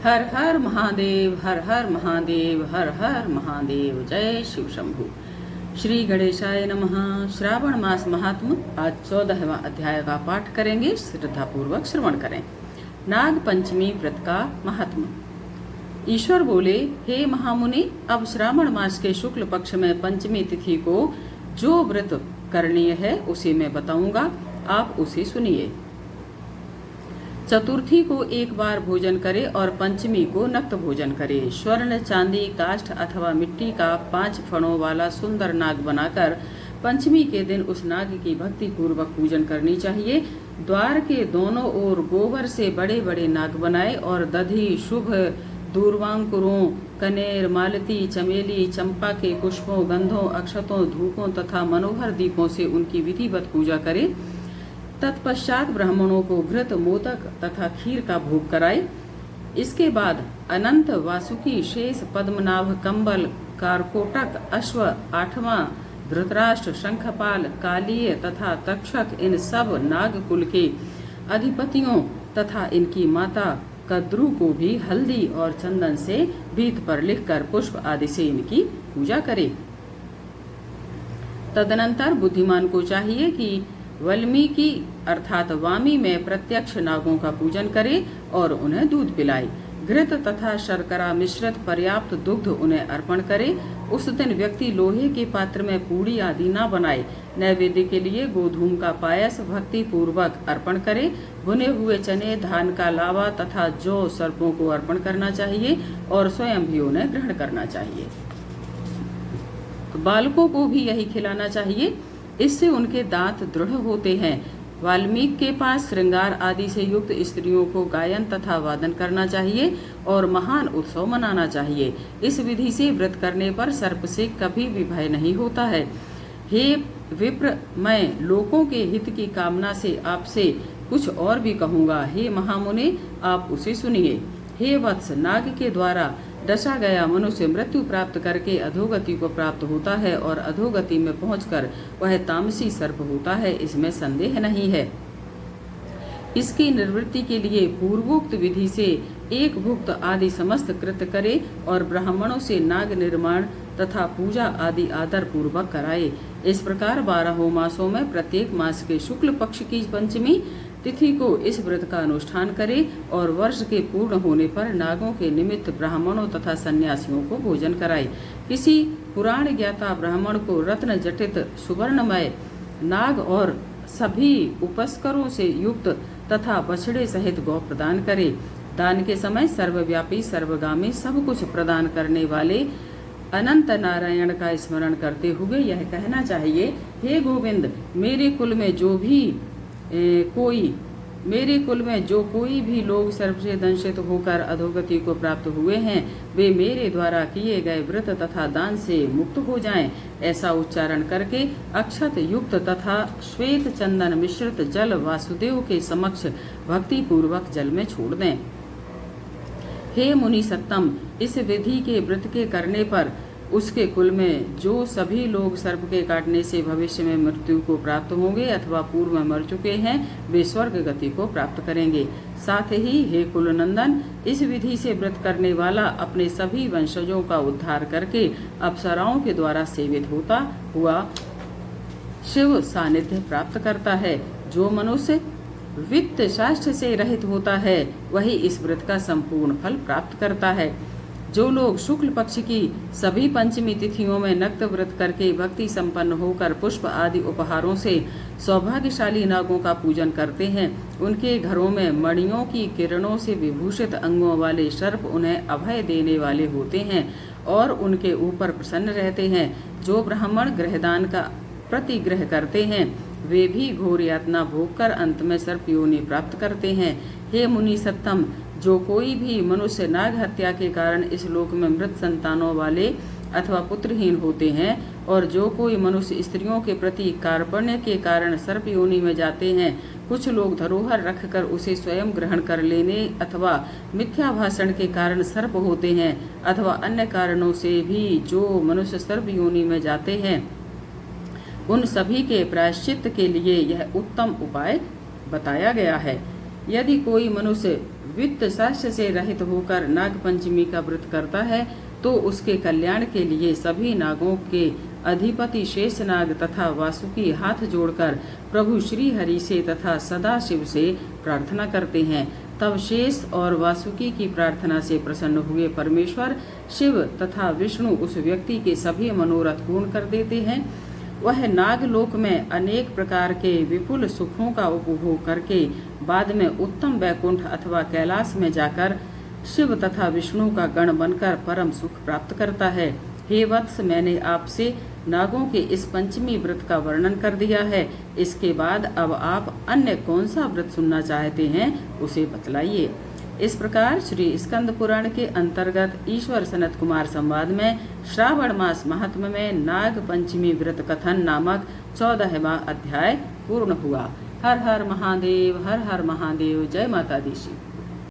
हर हर महादेव, हर हर महादेव, हर हर महादेव। जय शिव शंभु। श्री गणेशाय नमः। श्रावण मास महात्म। आज 14वां अध्याय का पाठ करेंगे। श्रद्धापूर्वक श्रवण करें। नाग पंचमी व्रत का महात्म। ईश्वर बोले, हे महामुनि, अब श्रावण मास के शुक्ल पक्ष में पंचमी तिथि को जो व्रत करणीय है उसे मैं बताऊंगा, आप उसे सुनिए। चतुर्थी को एक बार भोजन करे और पंचमी को नक्त भोजन करे। स्वर्ण, चांदी, काष्ठ अथवा मिट्टी का 5 फणों वाला सुंदर नाग बनाकर पंचमी के दिन उस नाग की भक्ति पूर्वक पूजन करनी चाहिए। द्वार के दोनों ओर गोबर से बड़े बड़े नाग बनाए और दधि, शुभ, दूर्वांकुरों, कनेर, मालती, चमेली, चंपा के पुष्पों, गंधों, अक्षतों, धूपों तथा मनोहर दीपों से उनकी विधिवत पूजा करे। तत्पश्चात ब्राह्मणों को घृत, मोदक तथा खीर का भोग कराए। इसके बाद अनंत, वासुकी, शेष, पद्मनाभ, कंबल, कारकोटक, अश्व, 8वां, धृतराष्ट्र, शंखपाल, कालीय तथा तक्षक, इन सब नाग कुल के अधिपतियों तथा इनकी माता कद्रु को भी हल्दी और चंदन से भीत पर लिखकर पुष्प आदि से इनकी पूजा करे। तदनंतर बुद्धिमान को चाहिए कि वाल्मीकि अर्थात वामी में प्रत्यक्ष नागों का पूजन करे और उन्हें दूध पिलाए। घृत तथा शर्करा मिश्रित पर्याप्त दुग्ध उन्हें अर्पण करे। उस दिन व्यक्ति लोहे के पात्र में पूड़ी आदि न बनाए। नैवेद्य के लिए गोधूम का पायस भक्ति पूर्वक अर्पण करे। भुने हुए चने, धान का लावा तथा जौ सर्पों को अर्पण करना चाहिए और स्वयं भी उन्हें ग्रहण करना चाहिए। बालकों को भी यही खिलाना चाहिए, इससे उनके दांत दृढ़ होते हैं। वाल्मीकि के पास श्रृंगार आदि से युक्त स्त्रियों को गायन तथा वादन करना चाहिए और महान उत्सव मनाना चाहिए। इस विधि से व्रत करने पर सर्प से कभी भी भय नहीं होता है। हे विप्र, मैं लोगों के हित की कामना से आपसे कुछ और भी कहूँगा। हे महामुनि, आप उसे सुनिए। हे वत्स, नाग के द्वारा डसा गया मनुष्य मृत्यु प्राप्त करके अधोगति को प्राप्त होता है और अधोगति में पहुंचकर वह तामसी सर्प होता है, इसमें संदेह नहीं है। इसकी निवृत्ति के लिए पूर्वोक्त विधि से एक भुक्त आदि समस्त कृत्य करे और ब्राह्मणों से नाग निर्माण तथा पूजा आदि आदर पूर्वक कराए। इस प्रकार 12 मासों में प्रत्येक मास के शुक्ल पक्ष की पंचमी तिथि को इस व्रत का अनुष्ठान करे और वर्ष के पूर्ण होने पर नागों के निमित्त ब्राह्मणों तथा सन्यासियों को भोजन कराए। किसी पुराण ज्ञाता ब्राह्मण को रत्न जटित सुवर्णमय नाग और सभी उपस्करों से युक्त तथा बछड़े सहित गौ प्रदान करे। दान के समय सर्वव्यापी, सर्वगामी, सब कुछ प्रदान करने वाले अनंत नारायण का स्मरण करते हुए यह कहना चाहिए, हे गोविंद, मेरे कुल में जो कोई भी लोग सर्प से दंशित होकर अधोगति को प्राप्त हुए हैं, वे मेरे द्वारा किए गए व्रत तथा दान से मुक्त हो जाएं। ऐसा उच्चारण करके अक्षत युक्त तथा श्वेत चंदन मिश्रित जल वासुदेव के समक्ष भक्ति पूर्वक जल में छोड़ दें। हे मुनि सत्तम, इस विधि के व्रत के करने पर उसके कुल में जो सभी लोग सर्प के काटने से भविष्य में मृत्यु को प्राप्त होंगे अथवा पूर्व में मर चुके हैं, वे स्वर्ग गति को प्राप्त करेंगे। साथ ही हे कुलनंदन, इस विधि से व्रत करने वाला अपने सभी वंशजों का उद्धार करके अप्सराओं के द्वारा सेवित होता हुआ शिव सानिध्य प्राप्त करता है। जो मनुष्य वित्त शास्त्र से रहित होता है, वही इस व्रत का संपूर्ण फल प्राप्त करता है। जो लोग शुक्ल पक्ष की सभी पंचमी तिथियों में नक्त व्रत करके भक्ति संपन्न होकर पुष्प आदि उपहारों से सौभाग्यशाली नागों का पूजन करते हैं, उनके घरों में मणियों की किरणों से विभूषित अंगों वाले सर्प उन्हें अभय देने वाले होते हैं और उनके ऊपर प्रसन्न रहते हैं। जो ब्राह्मण गृहदान का प्रतिग्रह करते हैं, वे भी घोर यातना भोग कर अंत में सर्प योनि प्राप्त करते हैं। हे मुनि सत्तम, जो कोई भी मनुष्य नाग हत्या के कारण इस लोक में मृत संतानों वाले अथवा पुत्रहीन होते हैं और जो कोई मनुष्य स्त्रियों के प्रति कार्पण्य के कारण सर्प योनि में जाते हैं, कुछ लोग धरोहर रखकर उसे स्वयं ग्रहण कर लेने अथवा मिथ्या भाषण के कारण सर्प होते हैं अथवा अन्य कारणों से भी जो मनुष्य सर्प योनि में जाते हैं, उन सभी के प्रायश्चित के लिए यह उत्तम उपाय बताया गया है। यदि कोई मनुष्य वित्त शास्त्र से रहित होकर नाग पंचमी का व्रत करता है तो उसके कल्याण के लिए सभी नागों के अधिपति शेषनाग तथा वासुकी हाथ जोड़कर प्रभु श्री हरि से तथा सदाशिव से प्रार्थना करते हैं। तब शेष और वासुकी की प्रार्थना से प्रसन्न हुए परमेश्वर शिव तथा विष्णु उस व्यक्ति के सभी मनोरथ पूर्ण कर देते हैं। वह नागलोक में अनेक प्रकार के विपुल सुखों का उपभोग करके बाद में उत्तम वैकुंठ अथवा कैलाश में जाकर शिव तथा विष्णु का गण बनकर परम सुख प्राप्त करता है। हे वत्स, मैंने आपसे नागों के इस पंचमी व्रत का वर्णन कर दिया है। इसके बाद अब आप अन्य कौन सा व्रत सुनना चाहते हैं उसे बतलाइए। इस प्रकार श्री स्कंद पुराण के अंतर्गत ईश्वर सनत कुमार संवाद में श्रावण मास महात्म्य में नाग पंचमी व्रत कथन नामक 14वां अध्याय पूर्ण हुआ। हर हर महादेव, हर हर महादेव। जय माता दी।